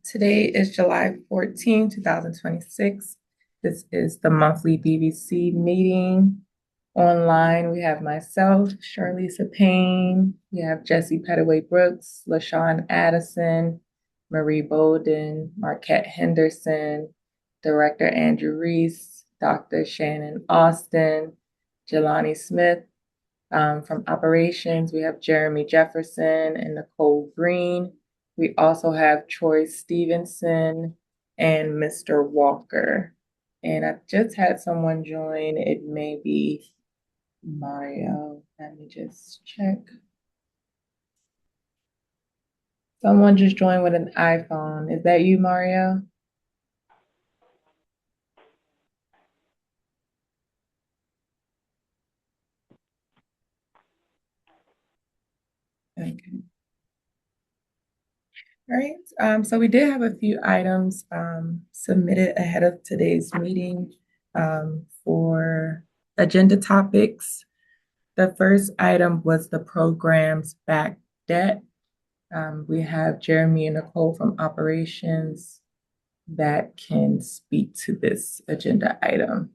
Today is July 14, 2026. This is the monthly BVC meeting. Online, we have myself, Charlisa Payne, we have Jesse Pettaway Brooks, LaShawn Addison, Marie Bolden, Marquette Henderson, Director Andrew Reese, Dr. Shannon Austin, Jelani Smith. From operations, we have Jeremy Jefferson and Nicole Green. We also have Troy Stevenson and Mr. Walker. And I just had someone join. It may be Mario. Let me just check. Someone just joined with an iPhone. Is that you, Mario? Okay. All right. So we did have a few items submitted ahead of today's meeting for agenda topics. The first item was the program's back debt. We have Jeremy and Nicole from operations that can speak to this agenda item.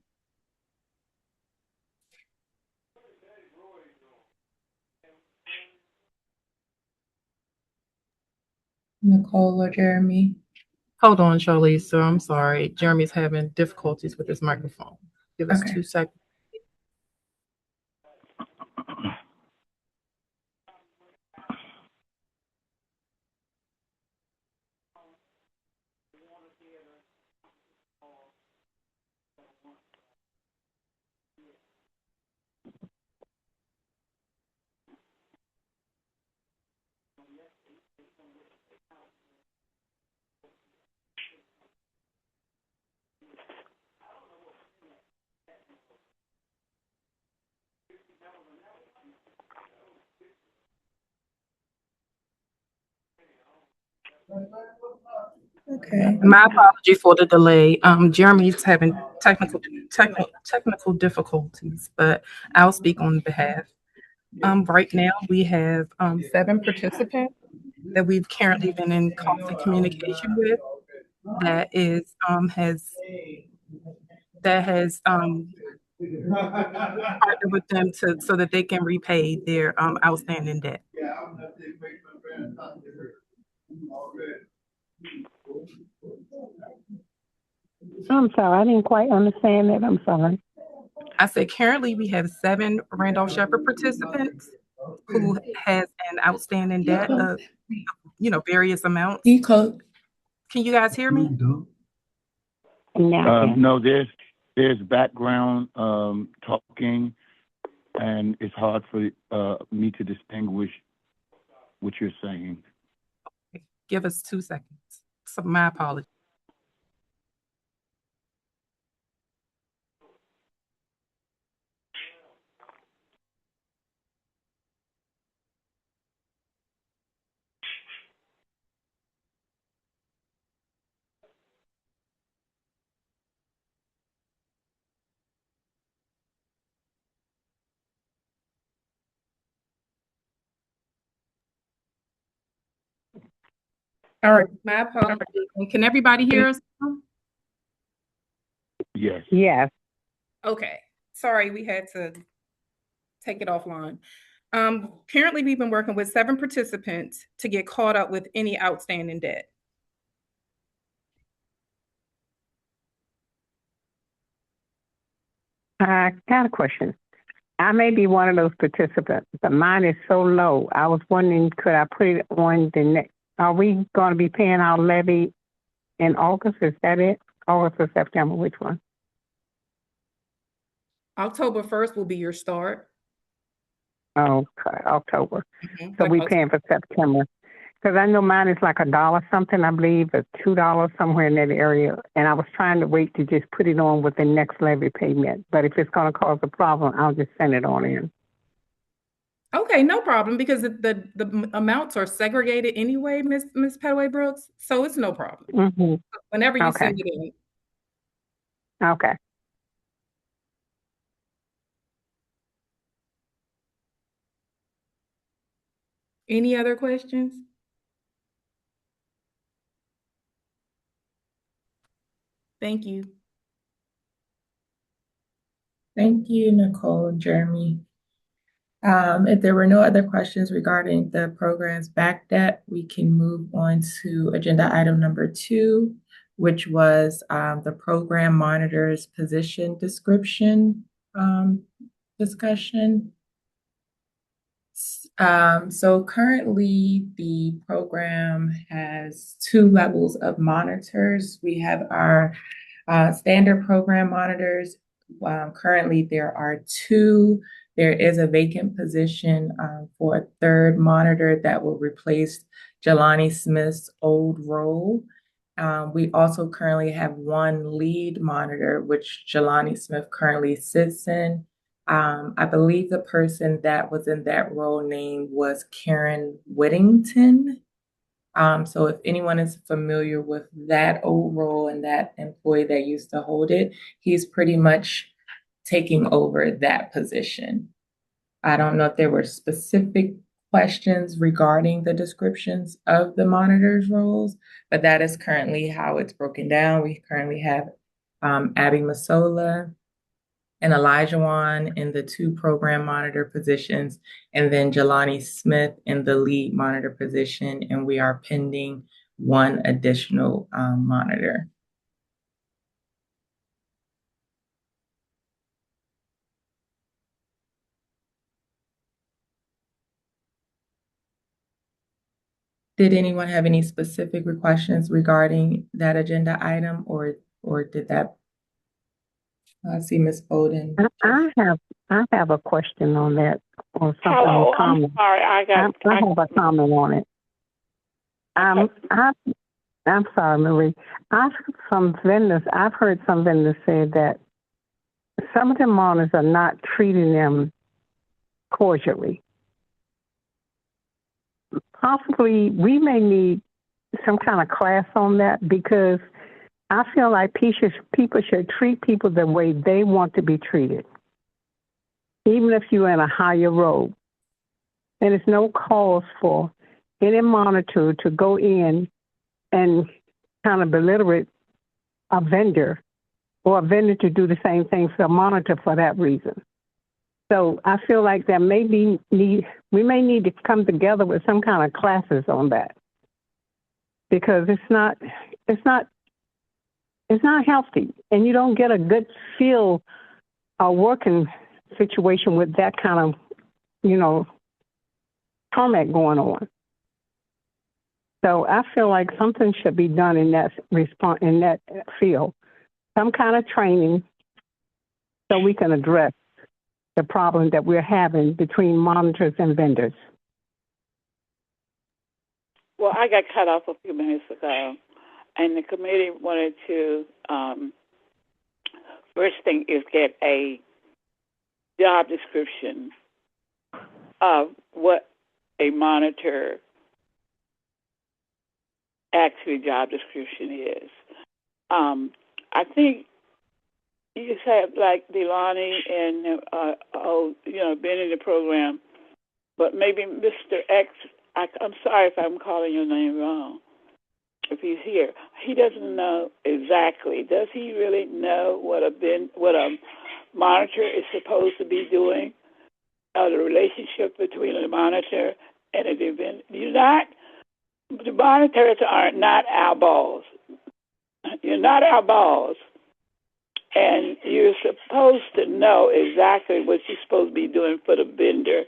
Nicole or Jeremy? Hold on, Charlize. I'm sorry. Jeremy's having difficulties with his microphone. Give us Okay. 2 seconds. Okay. My apology for the delay. Jeremy's having technical difficulties, but I'll speak on behalf. Right now we have 7 participants that we've currently been in constant communication with. That is has partnered with them so that they can repay their outstanding debt. I'm sorry, I didn't quite understand that. I'm sorry. I said currently we have 7 Randolph Shepherd participants who has an outstanding debt of various amounts. Can you guys hear me? No, there's background talking, and it's hard for me to distinguish what you're saying. Give us 2 seconds. So my apologies. All right, my apologies. Can everybody hear us? Yes. Yes. Okay. Sorry, we had to take it offline. Currently, we've been working with 7 participants to get caught up with any outstanding debt. I got a question. I may be one of those participants, but mine is so low. I was wondering, could I put it on the next? Are we going to be paying our levy in August? Is that it? August or September? Which one? October 1st will be your start. Okay, October. Mhm. So we paying for September. Because I know mine is like $1 something, I believe, or $2 somewhere in that area. And I was trying to wait to just put it on with the next levy payment. But if it's going to cause a problem, I'll just send it on in. Okay, no problem, because the amounts are segregated anyway, Miss Pettaway Brooks. So it's no problem. Mm-hmm. Whenever you Okay. send it in. Okay. Any other questions? Thank you. Thank you, Nicole and Jeremy. If there were no other questions regarding the program's back debt, we can move on to agenda item number 2, which was the program monitor's position description discussion. So currently the program has 2 levels of monitors. We have our standard program monitors. Currently there are 2. There is a vacant position for a 3rd monitor that will replace Jelani Smith's old role. We also currently have 1 lead monitor, which Jelani Smith currently sits in. I believe the person that was in that role name was Karen Whittington. So if anyone is familiar with that old role and that employee that used to hold it, he's pretty much taking over that position. I don't know if there were specific questions regarding the descriptions of the monitor's roles, but that is currently how it's broken down. We currently have Abby Masola and Elijah Wan in the 2 program monitor positions, and then Jelani Smith in the lead monitor position, and we are pending 1 additional monitor. Did anyone have any specific questions regarding that agenda item, or did that? I see Ms. Bowden. I have a question on that, or something. Hello, a comment. I'm sorry. I have a comment on it. I'm sorry, Marie. I've heard some vendors say that some of the monitors are not treating them cordially. Possibly, we may need some kind of class on that, because I feel like people should treat people the way they want to be treated, even if you're in a higher role. And there's no cause for any monitor to go in and kind of belittle a vendor, or a vendor to do the same thing for a monitor for that reason. So I feel like we may need to come together with some kind of classes on that, because it's not healthy, and you don't get a good feel working situation with that kind of, torment going on. So I feel like something should be done in that field, some kind of training, so we can address the problem that we're having between monitors and vendors. Well, I got cut off a few minutes ago, and the committee wanted to, first thing is get a job description of what a monitor actually job description is. I think you just have like Delani and been in the program, but maybe Mr. X. I'm sorry if I'm calling your name wrong. If he's here, he doesn't know exactly. Does he really know what a monitor is supposed to be doing? The relationship between a monitor and a event. The monitors are not our boss. You're not our boss. And you're supposed to know exactly what you're supposed to be doing for the vendor,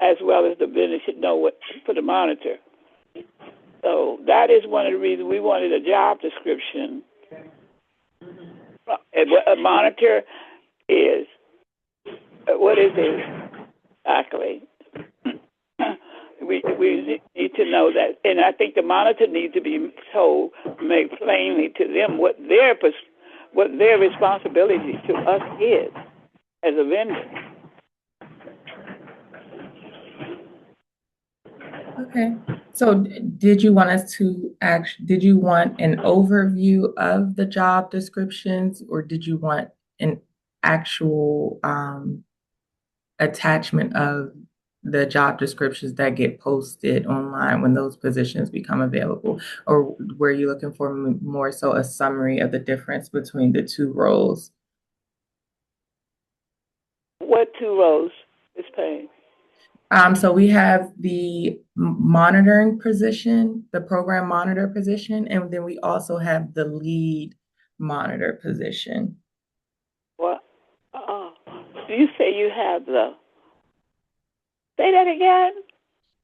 as well as the vendor should know what for the monitor. So that is one of the reasons we wanted a job description. What a monitor is, what is it exactly? We need to know that, and I think the monitor needs to be told, made plainly to them what their responsibility to us is as a vendor. Okay. So did you want an overview of the job descriptions, or did you want an actual attachment of the job descriptions that get posted online when those positions become available? Or were you looking for more so a summary of the difference between the two roles? What two roles is paid? So we have the monitoring position, the program monitor position, and then we also have the lead monitor position. What? You say you have the. Say that again.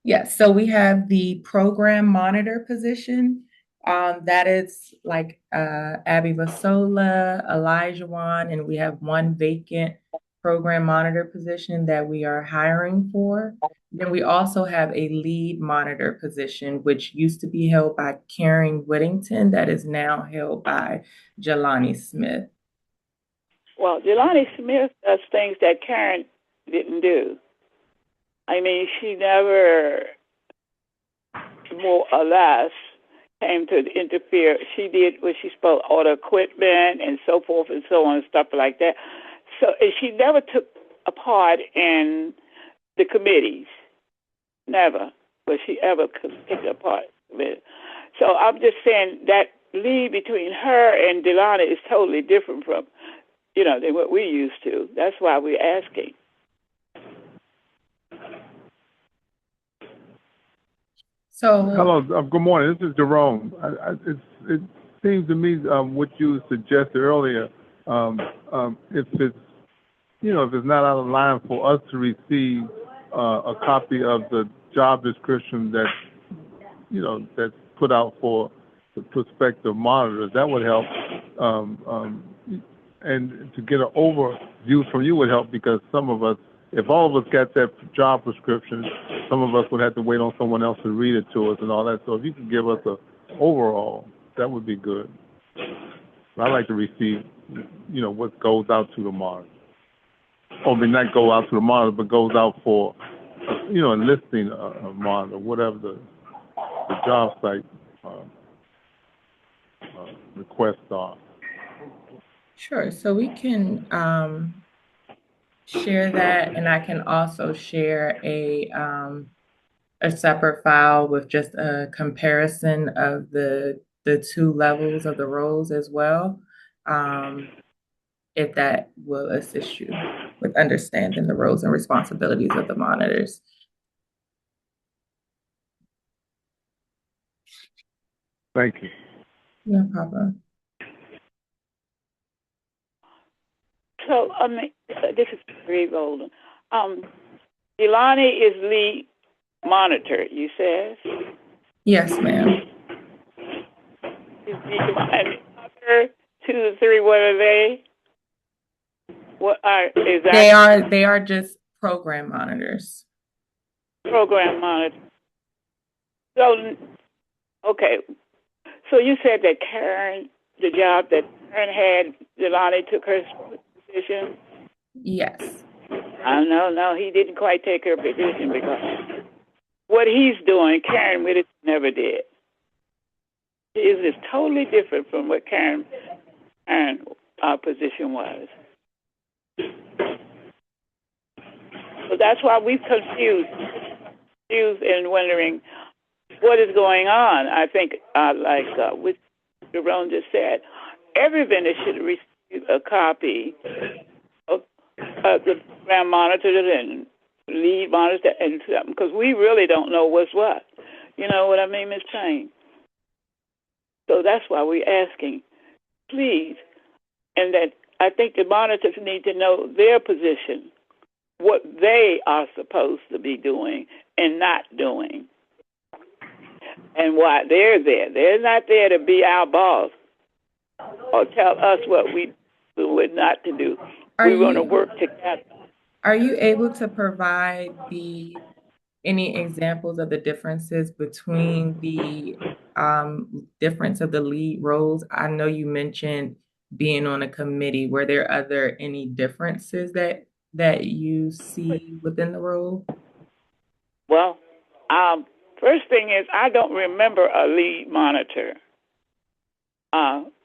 Yes, so we have the program monitor position. That is like Abby Vasola, Elijah Wan, and we have one vacant program monitor position that we are hiring for. Then we also have a lead monitor position, which used to be held by Karen Whittington, that is now held by Jelani Smith. Well, Jelani Smith does things that Karen didn't do. I mean, she never, more or less, came to interfere. She did what she supposed, order equipment and so forth and so on and stuff like that. So and she never took a part in the committees. Never was she ever take a part of it. So I'm just saying that lead between her and Delana is totally different from, than what we're used to. That's why we're asking. So, hello, good morning. This is Jerome. It seems to me what you suggested earlier, if it's if it's not out of line for us to receive a copy of the job description that's put out for the prospective monitors, that would help. And to get an overview from you would help, because some of us, if all of us got that job description, some of us would have to wait on someone else to read it to us and all that. So if you could give us a overall, that would be good. I'd like to receive, what goes out to the monitor. Or not go out to the monitor, but goes out for, enlisting a monitor, whatever the job site requests are. sure. So we can share that, and I can also share a separate file with just a comparison of the two levels of the roles as well, if that will assist you with understanding the roles and responsibilities of the monitors. Thank you. No problem. So, this is very Golden. Ilani is lead monitor, you said? Yes, ma'am. And the other 2 to 3, what are they? Is that? They are just program monitors. Program monitor. So, okay. So you said that the job that Karen had, Jelani took her position? Yes. No, he didn't quite take her position, because what he's doing, Karen with it never did. His is totally different from what Karen position was. So that's why we're confused and wondering what is going on. I think, what Jerome just said, every vendor should receive a copy of the program monitor and lead monitor, and because we really don't know what's what. You know what I mean, Ms. Payne? So that's why we're asking, please, and that I think the monitors need to know their position, what they are supposed to be doing and not doing, and why they're there. They're not there to be our boss or tell us what we do and not to do. We want to work together. Are you able to provide any examples of the differences between the difference of the lead roles? I know you mentioned being on a committee. Were there any differences that you see within the role? Well, first thing is, I don't remember a lead monitor.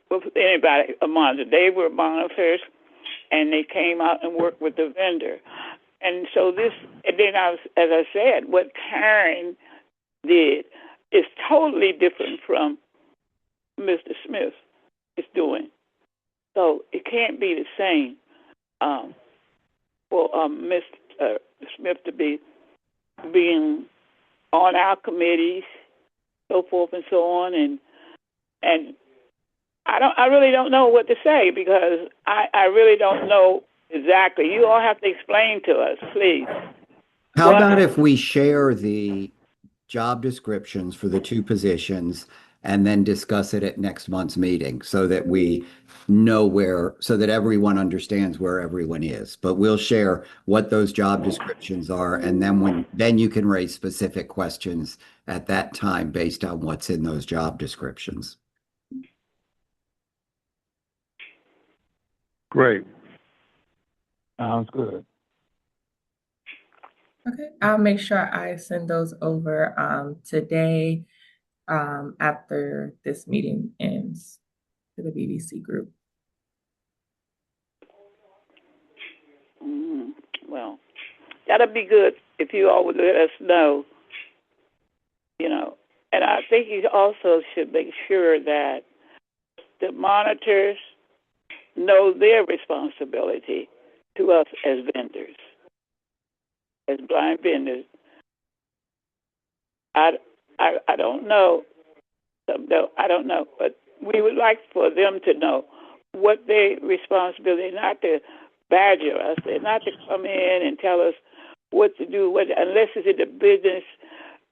With anybody, a monitor. They were monitors, and they came out and worked with the vendor. And so this, and then as I said, what Karen did is totally different from Mr. Smith is doing. So it can't be the same for Mr. Smith to be being on our committees, so forth and so on, and I really don't know what to say because I really don't know exactly. You all have to explain to us, please. How What? about if we share the job descriptions for the two positions and then discuss it at next month's meeting so that we know so that everyone understands where everyone is. But we'll share what those job descriptions are, and then you can raise specific questions at that time based on what's in those job descriptions. Great. Sounds good. Okay, I'll make sure I send those over today after this meeting ends to the BVC group. Well, that'd be good if you all would let us know, And I think you also should make sure that the monitors know their responsibility to us as vendors, as blind vendors. I don't know. No, I don't know, but we would like for them to know what their responsibility, not to badger us, and not to come in and tell us what to do, unless it's in the business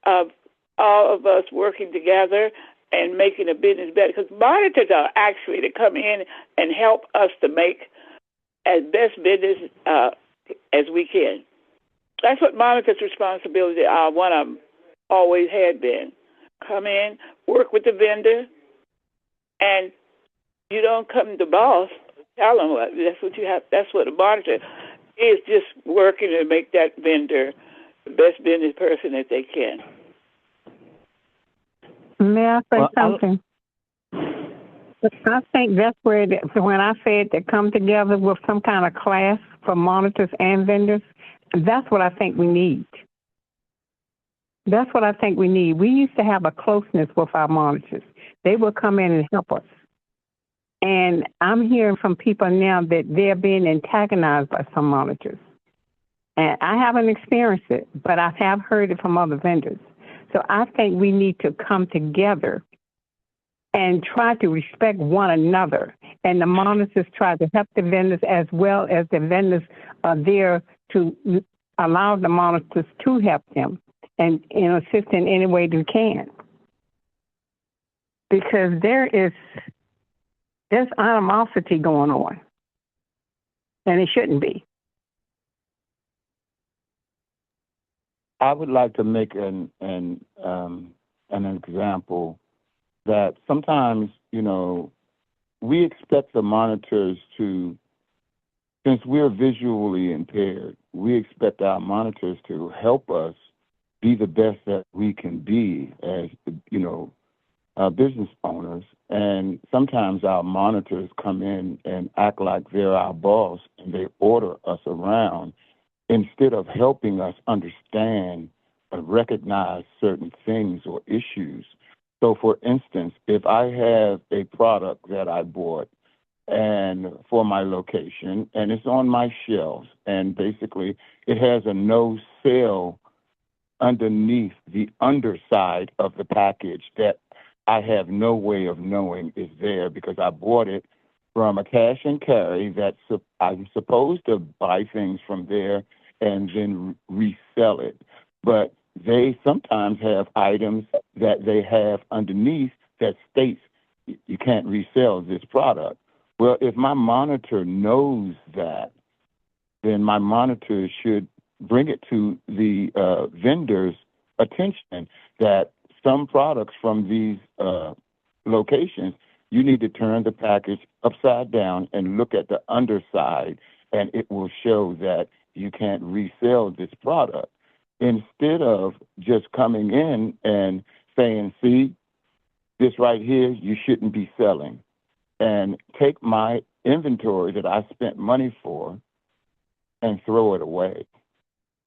of all of us working together and making the business better. Because monitors are actually to come in and help us to make as best business as we can. That's what monitors' responsibility are. One of them always had been. Come in, work with the vendor, and you don't come to boss, tell them what. That's what you have. That's what a monitor is, just working to make that vendor the best business person that they can. May I say something? I think that's where, when I said to come together with some kind of class for monitors and vendors, that's what I think we need. That's what I think we need. We used to have a closeness with our monitors. They would come in and help us. And I'm hearing from people now that they're being antagonized by some monitors. And I haven't experienced it, but I have heard it from other vendors. So I think we need to come together and try to respect one another. And the monitors try to help the vendors as well as the vendors are there to allow the monitors to help them and assist in any way they can. Because there's animosity going on, and it shouldn't be. I would like to make an example that sometimes, we expect the monitors to, since we're visually impaired, we expect our monitors to help us be the best that we can be as, business owners. And sometimes our monitors come in and act like they're our boss and they order us around instead of helping us understand or recognize certain things or issues. So, for instance, if I have a product that I bought and for my location and it's on my shelves and basically it has a no sale underneath the underside of the package that I have no way of knowing is there because I bought it from a cash and carry that I'm supposed to buy things from there and then resell it. But they sometimes have items that they have underneath that states you can't resell this product. Well, if my monitor knows that, then my monitor should bring it to the vendor's attention that some products from these locations, you need to turn the package upside down and look at the underside, and it will show that you can't resell this product. Instead of just coming in and saying, see, this right here, you shouldn't be selling. And take my inventory that I spent money for and throw it away.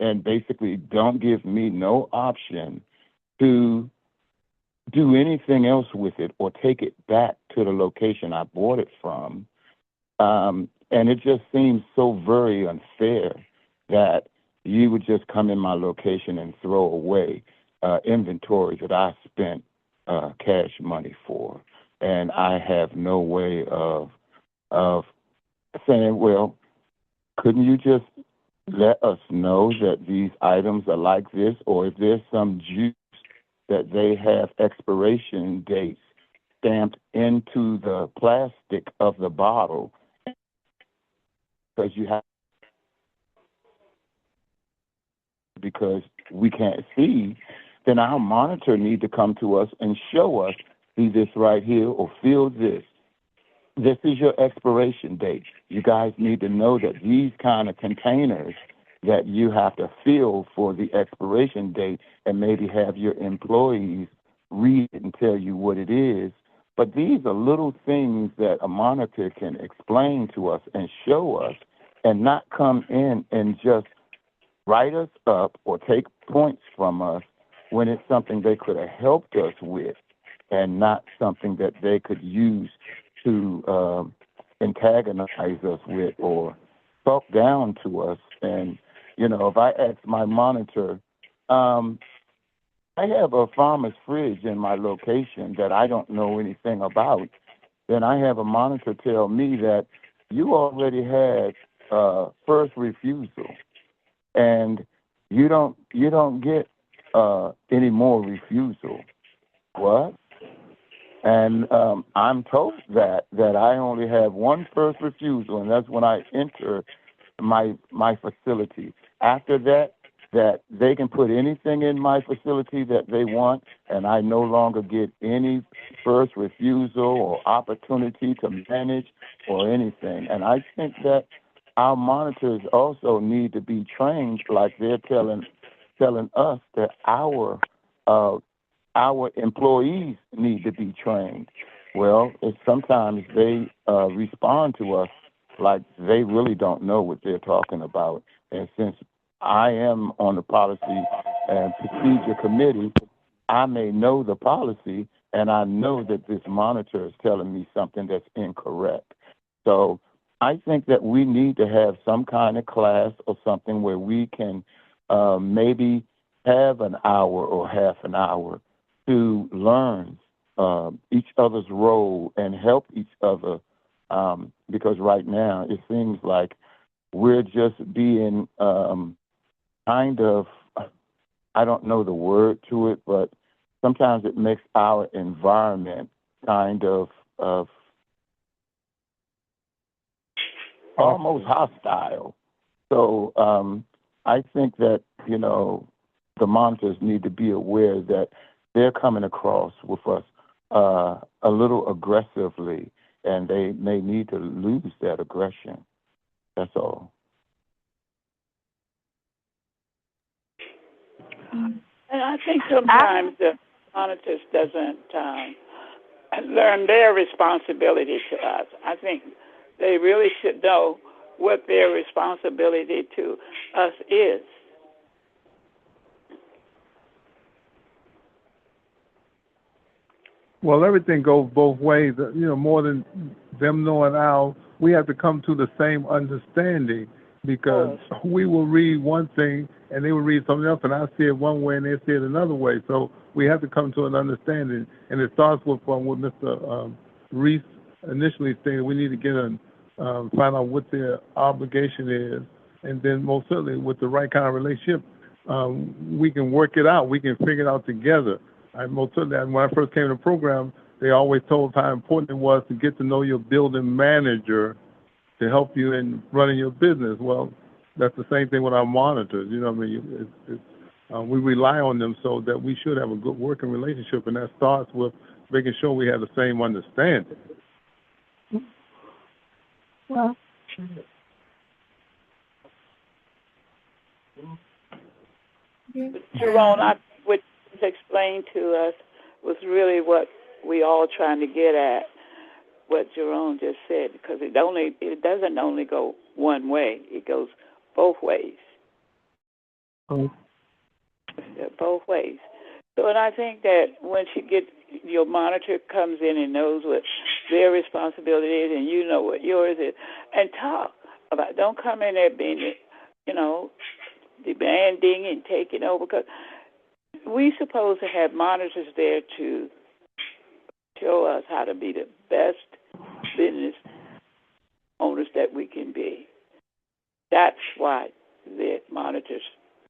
and basically don't give me no option to do anything else with it or take it back to the location I bought it from. And it just seems so very unfair that you would just come in my location and throw away inventory that I spent cash money for. And I have no way of saying, well, couldn't you just let us know that these items are like this, or if there's some juice that they have expiration dates stamped into the plastic of the bottle, because you have, because we can't see, then our monitor need to come to us and show us, see this right here, or feel this. This is your expiration date. You guys need to know that these kind of containers that you have to fill for the expiration date, and maybe have your employees read it and tell you what it is. But these are little things that a monitor can explain to us and show us, and not come in and just write us up or take points from us when it's something they could have helped us with, and not something that they could use to antagonize us with or talk down to us. And, you know, if I ask my monitor, I have a farmer's fridge in my location that I don't know anything about, then I have a monitor tell me that you already had first refusal, and you don't get any more refusal. What? And I'm told that I only have one first refusal, and that's when I enter my facility. After that they can put anything in my facility that they want, and I no longer get any first refusal or opportunity to manage or anything. And I think that our monitors also need to be trained, like they're telling us that our employees need to be trained. Well, sometimes they respond to us like they really don't know what they're talking about. And since I am on the policy and procedure committee, I may know the policy, and I know that this monitor is telling me something that's incorrect. So I think that we need to have some kind of class or something where we can maybe have an hour or half an hour to learn each other's role and help each other, because right now it seems like we're just being kind of, I don't know the word to it, but sometimes it makes our environment kind of almost hostile. So I think that, you know, the monitors need to be aware that they're coming across with us a little aggressively, and they may need to lose that aggression. That's all. And I think sometimes the monitors doesn't learn their responsibility to us. I think they really should know what their responsibility to us is. Well, everything goes both ways. You know, more than them knowing ours, we have to come to the same understanding, because we will read one thing and they will read something else, and I see it one way and they see it another way. So we have to come to an understanding, and it starts with what Mr. Reese initially stated. We need to get find out what their obligation is, and then most certainly with the right kind of relationship, we can work it out. We can figure it out together. Most certainly, when I first came to the program, they always told how important it was to get to know your building manager to help you in running your business. Well, that's the same thing with our monitors. You know what I mean? We rely on them so that we should have a good working relationship, and that starts with making sure we have the same understanding. Well, Jerome, I think what you explained to us was really what we all trying to get at, what Jerome just said, because it doesn't only go one way, it goes both ways. Oh, both ways. So, and I think that once you get your monitor comes in and knows what their responsibility is, and you know what yours is, and talk about. Don't come in there being, you know, demanding and taking over, because we supposed to have monitors there to show us how to be the best business owners that we can be. That's why the monitors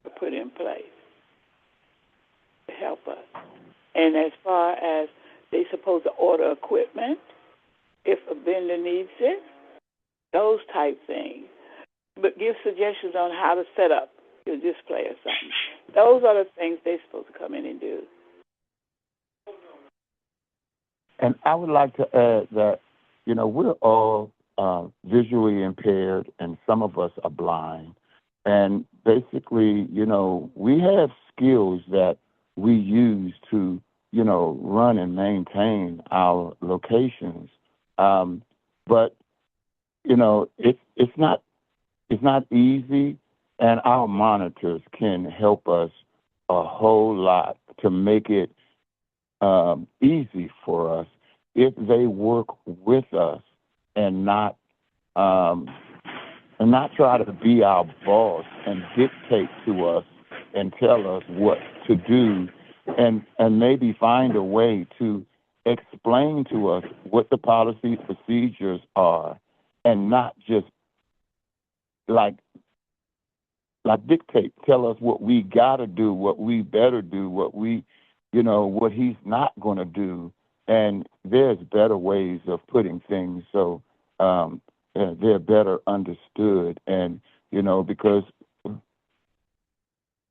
are put in place to help us. And as far as they supposed to order equipment if a vendor needs it, those type things. But give suggestions on how to set up your display or something. Those are the things they're supposed to come in and do. And I would like to add that, you know, we're all visually impaired, and some of us are blind. And basically, you know, we have skills that we use to, you know, run and maintain our locations. But you know, it's not easy, and our monitors can help us a whole lot to make it easy for us if they work with us and not um, try to be our boss and dictate to us and tell us what to do, and maybe find a way to explain to us what the policies procedures are, and not just like dictate, tell us what we gotta do, what we better do, what we, you know, what he's not gonna do. And there's better ways of putting things so they're better understood. And you know, because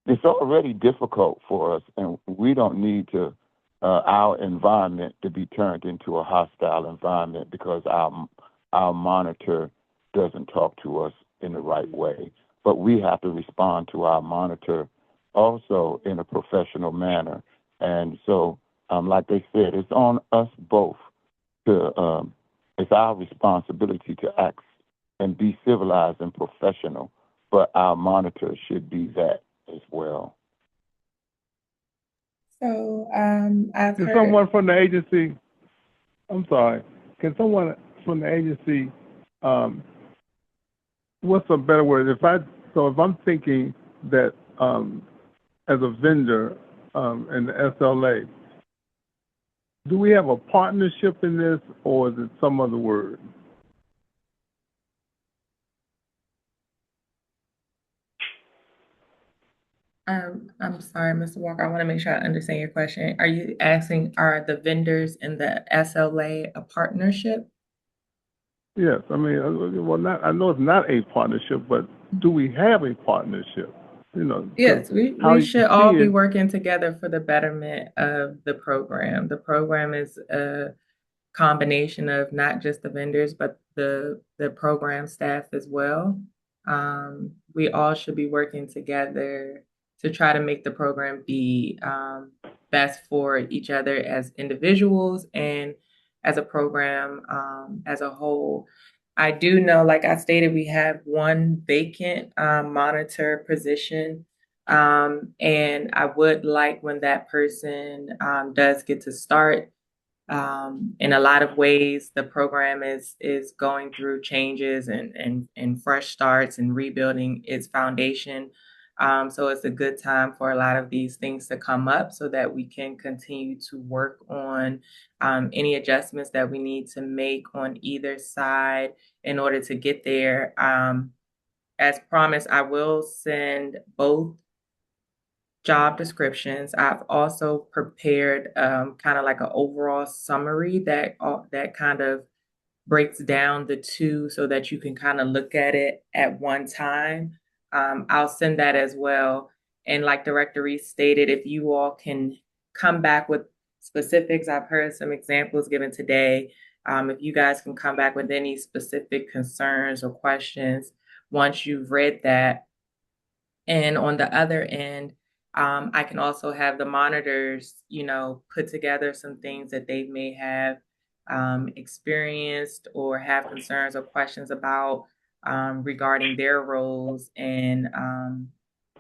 it's already difficult for us, and we don't need to our environment to be turned into a hostile environment because our monitor doesn't talk to us in the right way. But we have to respond to our monitor also in a professional manner. And so, like they said, it's on us both to. It's our responsibility to act and be civilized and professional, but our monitor should be that as well. So, I've can heard, someone from the agency, I'm sorry, can someone from the agency, what's a better word? If I'm thinking that as a vendor in the SLA, do we have a partnership in this, or is it some other word? I'm sorry, Mr. Walker, I want to make sure I understand your question. Are you asking, are the vendors in the SLA a partnership? Yes, I mean, well, not. I know it's not a partnership, but do we have a partnership? You know, 'cause Yes, how we you should see all be it. working together for the betterment of the program. The program is a combination of not just the vendors, but the program staff as well. We all should be working together to try to make the program be best for each other as individuals and as a program as a whole. I do know, like I stated, we have one vacant monitor position. And I would like when that person does get to start. In a lot of ways, the program is going through changes and fresh starts and rebuilding its foundation. So it's a good time for a lot of these things to come up so that we can continue to work on any adjustments that we need to make on either side in order to get there. As promised, I will send both job descriptions. I've also prepared kind of like an overall summary that kind of breaks down the two so that you can kind of look at it at one time. I'll send that as well. And like Director Reese stated, if you all can come back with specifics, I've heard some examples given today. If you guys can come back with any specific concerns or questions once you've read that, and on the other end, I can also have the monitors, put together some things that they may have experienced or have concerns or questions about regarding their roles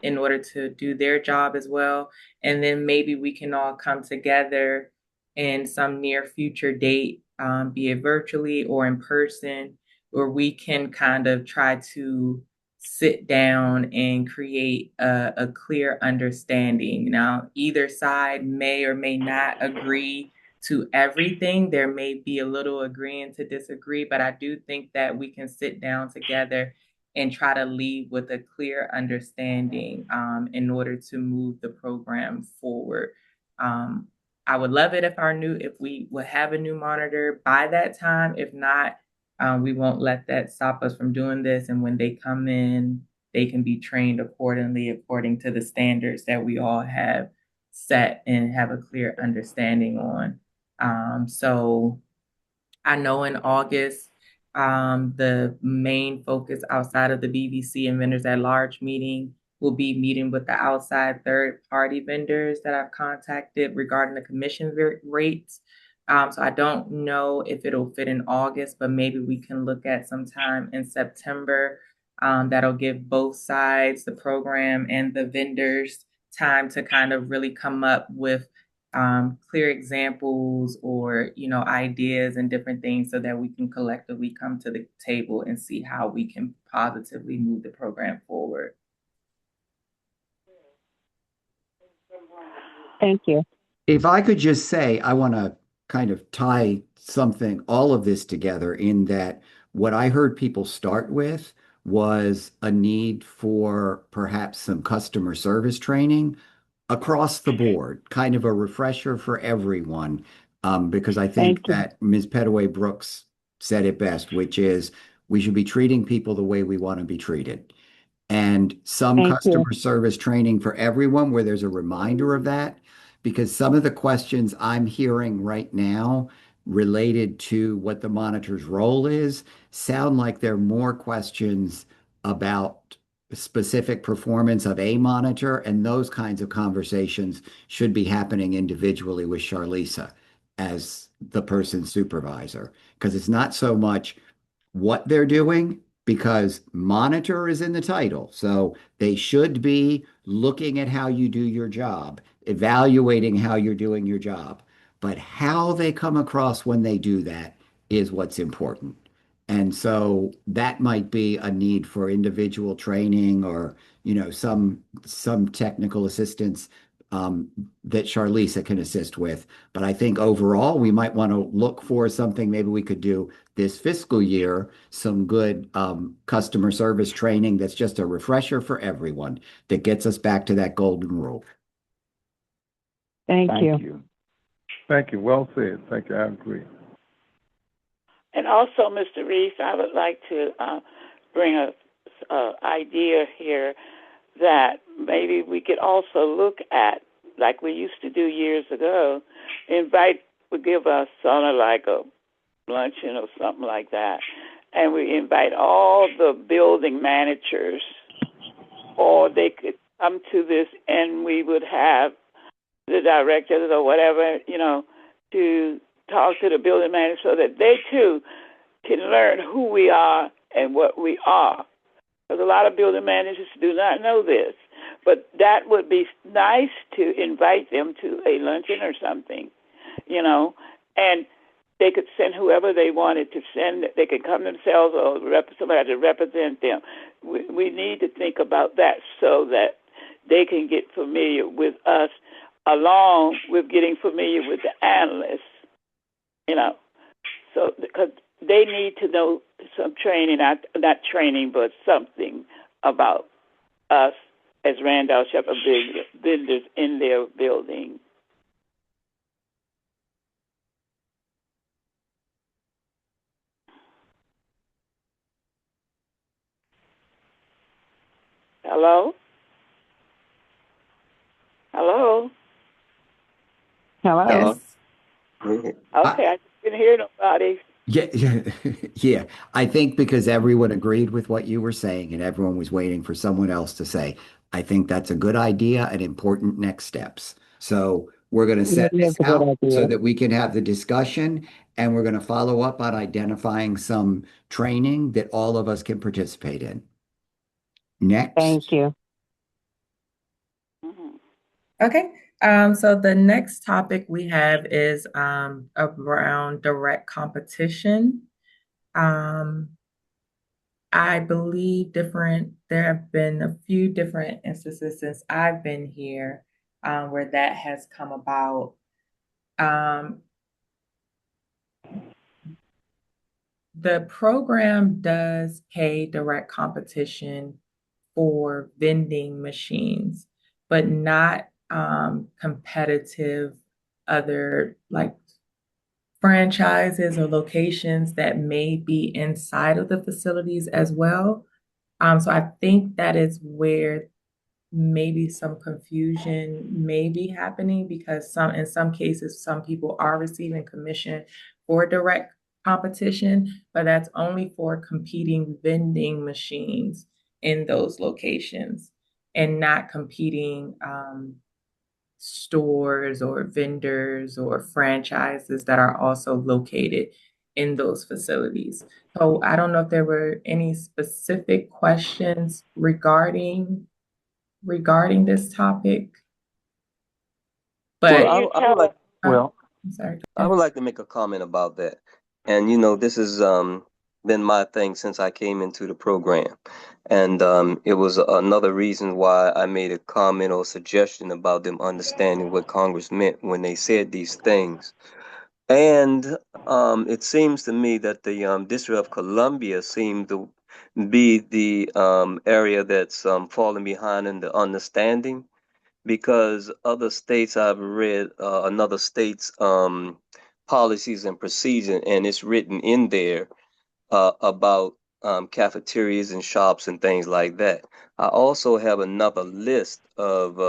in order to do their job as well. And then maybe we can all come together in some near future date, be it virtually or in person, where we can kind of try to sit down and create a clear understanding. Now, either side may or may not agree to everything. There may be a little agreeing to disagree, but I do think that we can sit down together and try to lead with a clear understanding in order to move the program forward. I would love it if we would have a new monitor by that time. If not, we won't let that stop us from doing this. And when they come in, they can be trained accordingly, according to the standards that we all have set and have a clear understanding on. So I know in August, the main focus outside of the BVC and vendors at large meeting will be meeting with the outside third party vendors that I've contacted regarding the commission rates. So I don't know if it'll fit in August, but maybe we can look at some time in September. That'll give both sides, the program and the vendors, time to kind of really come up with clear examples or ideas and different things so that we can collectively come to the table and see how we can positively move the program forward. Thank you. If I could just say, I want to kind of tie all of this together in that what I heard people start with was a need for perhaps some customer service training across the board, kind of a refresher for everyone. Because I think Thank you. that Ms. Petaway Brooks said it best, which is we should be treating people the way we want to be treated. And some Thank you. customer service training for everyone where there's a reminder of that, because some of the questions I'm hearing right now related to what the monitor's role is sound like they're more questions about specific performance of a monitor, and those kinds of conversations should be happening individually with Charlisa as the person supervisor, because it's not so much what they're doing because monitor is in the title. So they should be looking at how you do your job, evaluating how you're doing your job. But how they come across when they do that is what's important. And so that might be a need for individual training or, some technical assistance that Charlisa can assist with. But I think overall, we might want to look for something maybe we could do this fiscal year, some good customer service training that's just a refresher for everyone that gets us back to that golden rule. Thank you. you. Thank you. Well said. Thank you. I agree. And also, Mr. Reese, I would like to bring a idea here that maybe we could also look at, like we used to do years ago, would give us sort of like a luncheon or something like that, and we invite all the building managers, or they could come to this, and we would have the directors or whatever, to talk to the building manager so that they too can learn who we are and what we are. Because a lot of building managers do not know this. But that would be nice to invite them to a luncheon or something, and they could send whoever they wanted to send. They could come themselves or somebody to represent them. We need to think about that so that they can get familiar with us along with getting familiar with the analysts, So because they need to know some training, not training, but something about us as Randolph Shepherd vendors in their building. Hello? Hello? Hello. Yes. Okay, I didn't hear nobody. Yeah. I think because everyone agreed with what you were saying and everyone was waiting for someone else to say, I think that's a good idea and important next steps. So we're going to set this That's a good out so idea. that we can have the discussion, and we're going to follow up on identifying some training that all of us can participate in. Next. Thank you. Okay, so the next topic we have is around direct competition. Um, I believe there have been a few different instances since I've been here where that has come about. Um, the program does pay direct competition for vending machines, but not competitive other like franchises or locations that may be inside of the facilities as well. So I think that is where maybe some confusion may be happening because in some cases, some people are receiving commission for direct competition, but that's only for competing vending machines in those locations and not competing stores or vendors or franchises that are also located in those facilities. So I don't know if there were any specific questions regarding this topic, Well, but I would like Well, I'm sorry. I would like to make a comment about that. And this has been my thing since I came into the program. And it was another reason why I made a comment or suggestion about them understanding what Congress meant when they said these things. And it seems to me that the District of Columbia seemed to be the area that's falling behind in the understanding because other states I've read another state's policies and procedure, and it's written in there about cafeterias and shops and things like that. I also have another list of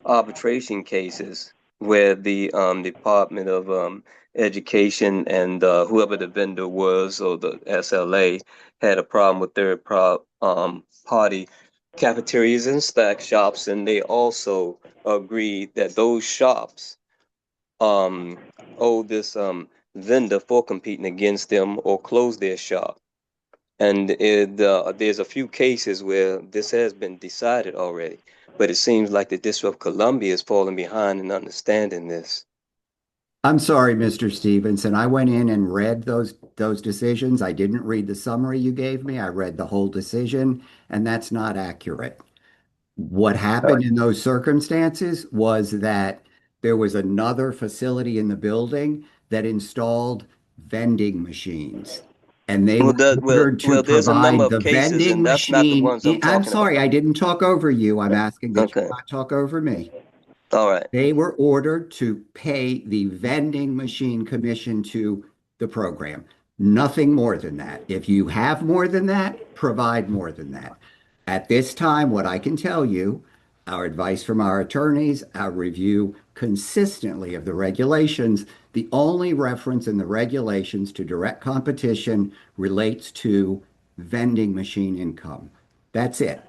arbitration cases where the Department of Education and whoever the vendor was or the SLA had a problem with their party cafeterias and snack shops, and they also agreed that those shops um, owe this vendor for competing against them or close their shop. And there's a few cases where this has been decided already, but it seems like the District of Columbia is falling behind in understanding this. I'm sorry, Mr. Stevenson. I went in and read those decisions. I didn't read the summary you gave me. I read the whole decision, and that's not accurate. What happened in those circumstances was that there was another facility in the building that installed vending machines. And they Well, were ordered to there's a number provide of the cases, vending and that's not the machine. ones I'm I'm talking sorry, about. I didn't talk over you. I'm asking that you Okay, not talk over me. all right. They were ordered to pay the vending machine commission to the program. Nothing more than that. If you have more than that, provide more than that. At this time, what I can tell you, our advice from our attorneys, our review consistently of the regulations, the only reference in the regulations to direct competition relates to vending machine income. That's it.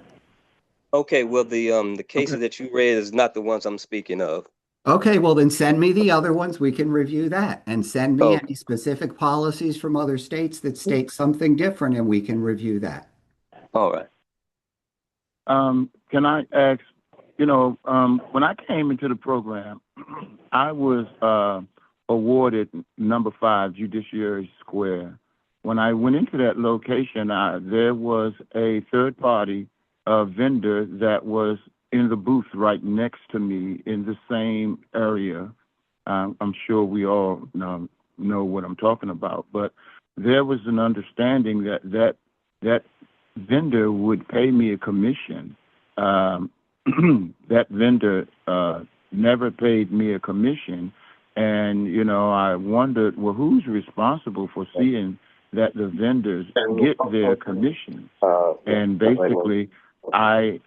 Okay, well the Okay. cases that you read is not the ones I'm speaking of. Okay, well then send me the other ones. We can review that and send me Okay, any specific policies from other states that state something different and we can review that. all right. can I ask, when I came into the program, I was awarded number 5 Judiciary Square. When I went into that location, there was a third party vendor that was in the booth right next to me in the same area. I'm sure we all know what I'm talking about, but there was an understanding that vendor would pay me a commission. Um, that vendor never paid me a commission. And, I wondered, well, who's responsible for seeing that the vendors get their commission? And basically, I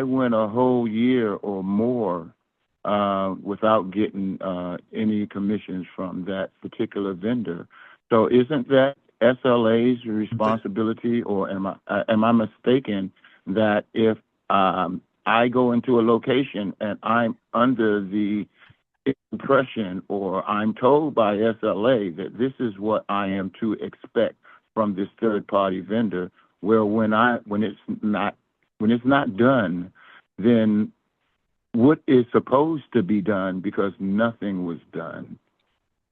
went a whole year or more without getting any commissions from that particular vendor. So isn't that SLA's responsibility, or am I mistaken that if I go into a location and I'm under the impression or I'm told by SLA that this is what I am to expect from this third party vendor, where when it's not done, then what is supposed to be done because nothing was done.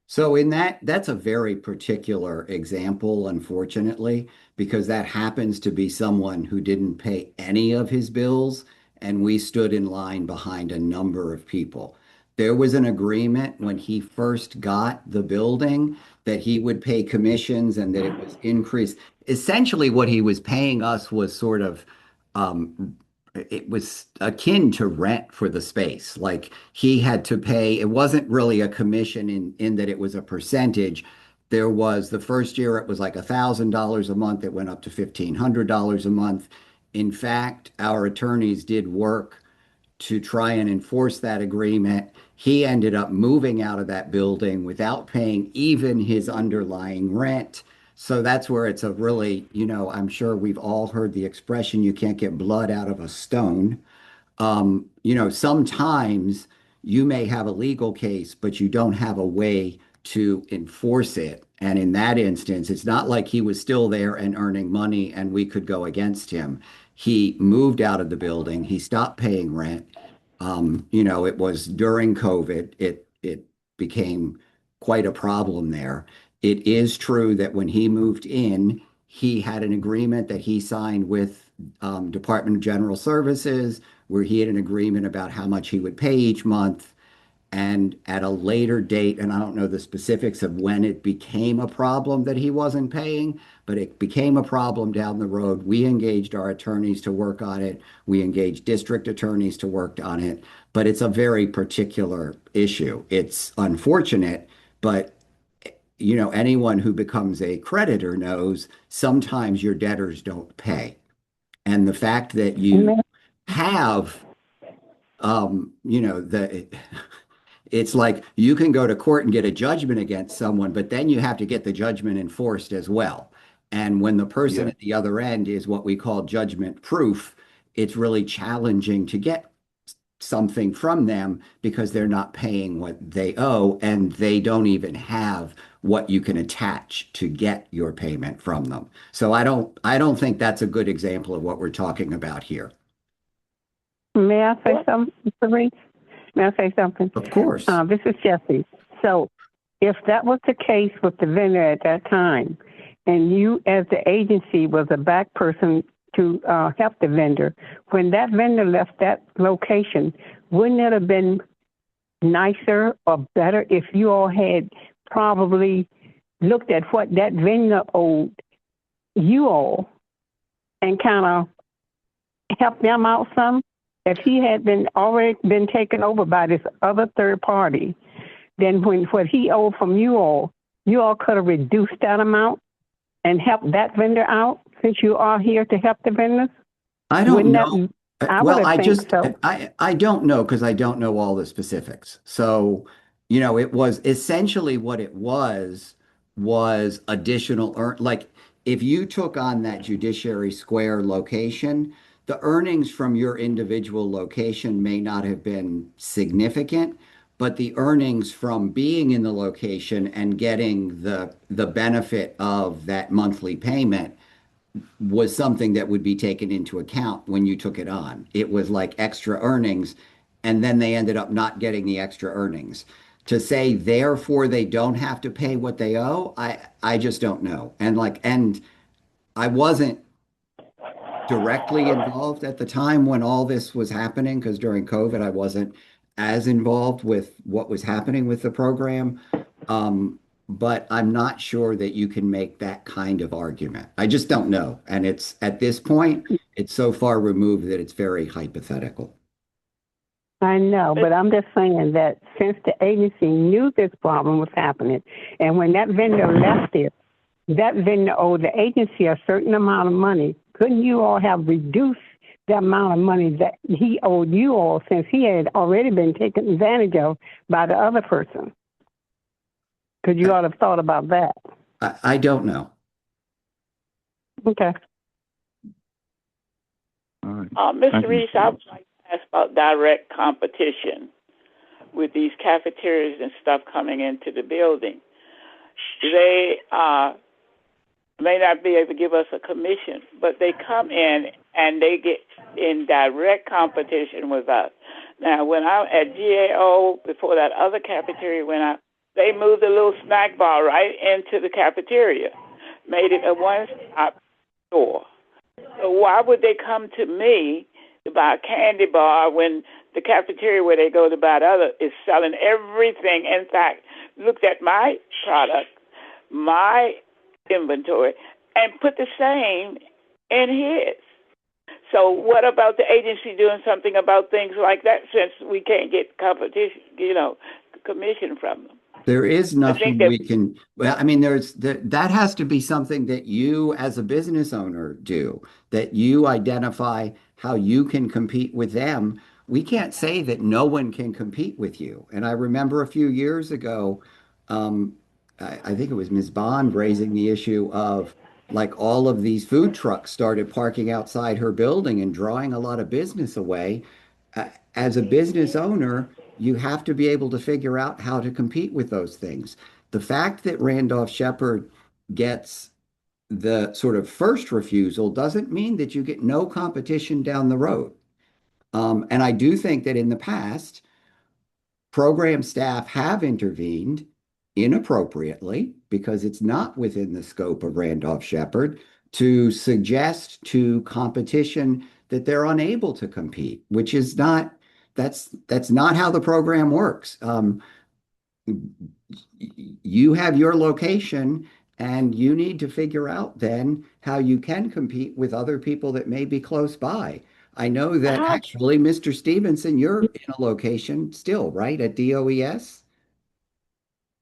So that's a very particular example, unfortunately, because that happens to be someone who didn't pay any of his bills, and we stood in line behind a number of people. There was an agreement when he first got the building that he would pay commissions and that it was increased. Essentially, what he was paying us was sort of it was akin to rent for the space. Like he had to pay, it wasn't really a commission in that it was a percentage. There was the first year it was like $1,000 a month. It went up to $1,500 a month. In fact, our attorneys did work to try and enforce that agreement. He ended up moving out of that building without paying even his underlying rent. So that's where it's a really, I'm sure we've all heard the expression, you can't get blood out of a stone. Sometimes you may have a legal case, but you don't have a way to enforce it. And in that instance, it's not like he was still there and earning money and we could go against him. He moved out of the building. He stopped paying rent. It was during COVID. It became quite a problem there. It is true that when he moved in, he had an agreement that he signed with Department of General Services, where he had an agreement about how much he would pay each month. And at a later date, and I don't know the specifics of when it became a problem that he wasn't paying, but it became a problem down the road. We engaged our attorneys to work on it. We engaged district attorneys to work on it. But it's a very particular issue. It's unfortunate, but anyone who becomes a creditor knows sometimes your debtors don't pay. And the fact that you have, it's like you can go to court and get a judgment against someone, but then you have to get the judgment enforced as well. And when the person Yeah. at the other end is what we call judgment proof, it's really challenging to get something from them because they're not paying what they owe and they don't even have what you can attach to get your payment from them. So I don't think that's a good example of what we're talking about here. May I say something, Mr. Reese? May I say something? Of course. This is Jesse. So if that was the case with the vendor at that time, and you as the agency was a back person to help the vendor, when that vendor left that location, wouldn't it have been nicer or better if you all had probably looked at what that vendor owed you all and kind of helped them out some? If he had already been taken over by this other third party, then what he owed from you all could have reduced that amount and helped that vendor out, since you are here to help the vendors? I don't Wouldn't know. I Well, would think so. I don't know because I don't know all the specifics. So, it was essentially what it was additional like if you took on that Judiciary Square location, the earnings from your individual location may not have been significant, but the earnings from being in the location and getting the benefit of that monthly payment was something that would be taken into account when you took it on. It was like extra earnings, and then they ended up not getting the extra earnings. To say therefore they don't have to pay what they owe, I just don't know. And I wasn't directly involved at the time when all this was happening because during COVID I wasn't as involved with what was happening with the program. But I'm not sure that you can make that kind of argument. I just don't know. And it's at this point, it's so far removed that it's very hypothetical. I know, but I'm just saying that since the agency knew this problem was happening, and when that vendor left it, that vendor owed the agency a certain amount of money. Couldn't you all have reduced the amount of money that he owed you all, since he had already been taken advantage of by the other person? Could you all have thought about that? I don't know. Okay. All right. Mr. Thank you, Reese, Mr. I would like to ask about direct competition with these cafeterias and stuff coming into the building. They may not be able to give us a commission, but they come in and they get in direct competition with us. Now, when I at GAO before that other cafeteria went out, they moved a little snack bar right into the cafeteria, made it a one-stop store. So why would they come to me to buy a candy bar when the cafeteria where they go to buy the other is selling everything? In fact, looked at my product, my inventory, and put the same in his. So what about the agency doing something about things like that since we can't get competition, commission from them? There is I think nothing that we can, well, I mean, that has to be something that you as a business owner do, that you identify how you can compete with them. We can't say that no one can compete with you. And I remember a few years ago, I think it was Ms. Bond raising the issue of like all of these food trucks started parking outside her building and drawing a lot of business away. As a business owner, you have to be able to figure out how to compete with those things. The fact that Randolph Shepherd gets the sort of first refusal doesn't mean that you get no competition down the road. And I do think that in the past, program staff have intervened inappropriately because it's not within the scope of Randolph Shepherd to suggest to competition that they're unable to compete, which is not that's not how the program works. You have your location and you need to figure out then how you can compete with other people that may be close by. I know that how actually, Mr. Stevenson, you're in a location still, right, at DOES?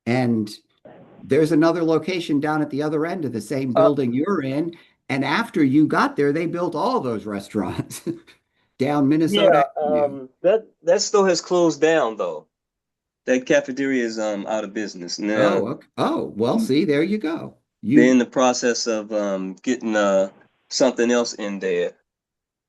And there's another location down at the other end of the same building you're in. And after you got there, they built all those restaurants down Minnesota Yeah, Avenue. that store has closed down though. That cafeteria is out of business now. Oh, okay. Oh, well, see, there you go. They're in You the process of getting something else in there.